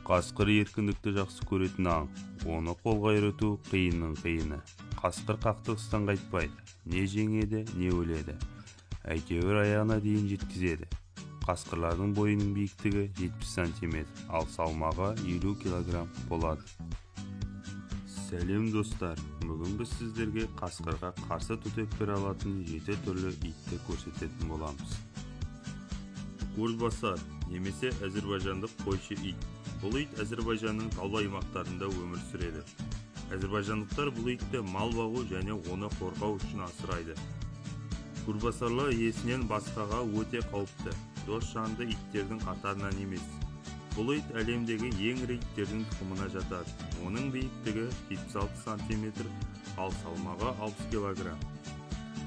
Қасқыр еркіндікті жақсы көретін аң, оны қолға үйрету қиынның қиыны. Қасқыр қақтығыстан қайтпайды, не жеңеді, не өледі. Әйтеуір аяғына дейін жеткізеді. Қасқырлардың бойының биіктігі 70 см, ал салмағы 50 кг болады. Сәлем достар, бүгін біз сіздерге қасқырға қарсы төтеп бере алатын 7 түрлі итті көрсететін боламыз. Курбасар немесе әзербайжандық қойшы ит. Бұл ит Әзербайжанның таулы аймақтарында өмір сүреді. Әзербайжандықтар бұл итті мал бағу және оны қорғау үшін асырайды. Курбасарлар иесінен басқаға өте қауіпті, дос жанды иттердің қатарынан емес. Бұл ит әлемдегі ең ірі иттердің тұқымына жатады. Оның биіктігі 76 см, ал салмағы 60 кг.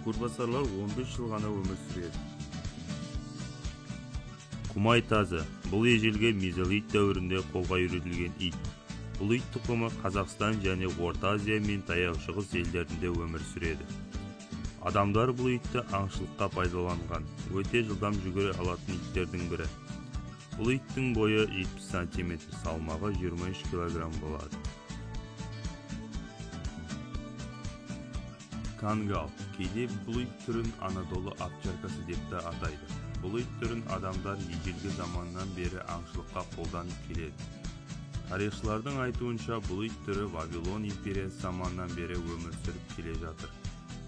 Курбасарлар 15 жыл ғана өмір сүреді. Құмай тазы. Бұл ежелгі мезолит дәуірінде қолға үйретілген ит. Бұл ит тұқымы Қазақстан және Орта Азия мен Таяу Шығыс елдерінде өмір сүреді. Адамдар бұл итті аңшылыққа пайдаланған, өте жылдам жүгіре алатын иттердің бірі. Бұл иттің бойы 70 см, салмағы 23 кг болады. Кангал. Кейде бұл ит түрін Анадолы овчаркасы деп те атайды. Бұл ит түрін адамдар ежелгі заманнан бері аңшылыққа қолданып келеді. Тарихшылардың айтуынша бұл ит түрі Вавилон империясы заманынан бері өмір сүріп келе жатыр.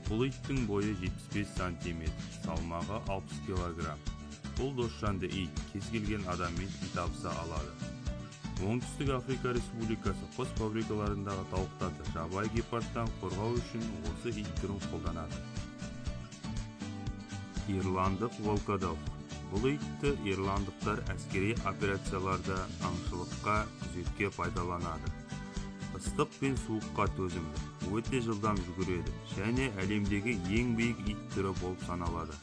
Бұл иттің бойы 75 см, салмағы 60 кг. Бұл досжанды ит, кез келген адаммен тіл табыса алады. Оңтүстік Африка Республикасы құс фабрикаларындағы тауықтарды жабайы гепардтан қорғау үшін осы ит түрін қолданады. Ирландық волкодав. Бұл итті ирландықтар әскери операцияларда аңшылыққа, күзетке пайдаланады. Ыстық пен суыққа төзімді, өте жылдам жүгіреді және әлемдегі ең биік ит түрі болып саналады.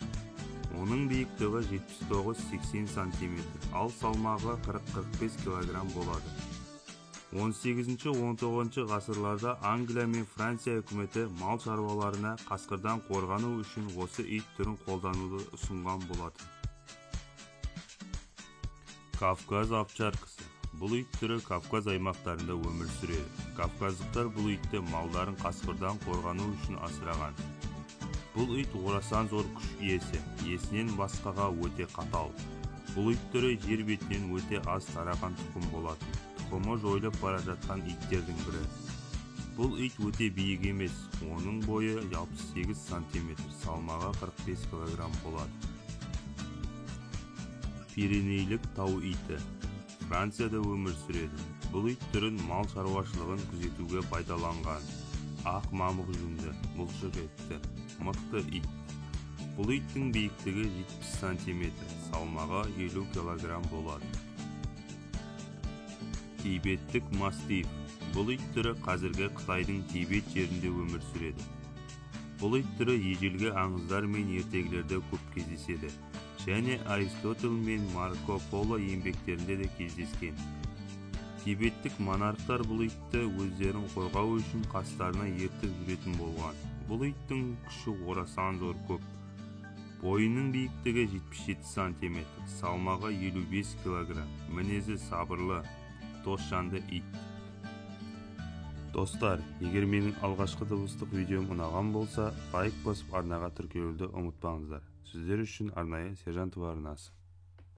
Оның биіктігі 79-80 см, ал салмағы 40-45 кг болады. 18-19 ғасырларда Англия мен Франция үкіметі мал шаруаларына қасқырдан қорғану үшін осы ит түрін қолдануды ұсынған болатын. Кавказ овчаркасы. Бұл ит түрі Кавказ аймақтарында өмір сүреді. Кавказдықтар бұл итті малдарын қасқырдан қорғану үшін асыраған. Бұл ит орасан зор күш иесі, иесінен басқаға өте қатал. Бұл ит түрі жер бетінен өте аз тараған тұқым болатын. Тұқымы жойылып бара жатқан иттердің бірі. Бұл ит өте биік емес, оның бойы 68 см, салмағы 45 кг болады. Пиренейлік тау иті. Францияда өмір сүреді. Бұл ит түрін мал шаруашылығын күзетуге пайдаланған. Ақ мамық жүнді, бұлшық етті, мықты ит. Бұл иттің биіктігі 70 см, салмағы 50 кг болады. Тибеттік мастиф. Бұл ит түрі қазіргі Қытайдың Тибет жерінде өмір сүреді. Бұл ит түрі ежелгі аңыздар мен ертегілерде көп кездеседі, және Аристотель мен Марко Поло еңбектерінде де кездескен. Тибеттік монархтар бұл итті өздерін қорғау үшін қастарына ертіп жүретін болған. Бұл иттің күші орасан зор көп. Бойының биіктігі 77 см, салмағы 55 кг. Мінезі сабырлы, досжанды ит. Достар, егер менің алғашқы дыбыстық видеом ұнаған болса, лайк басып арнаға тіркелуді ұмытпаңыздар. Сіздер үшін арнайы Сержантова арнасы.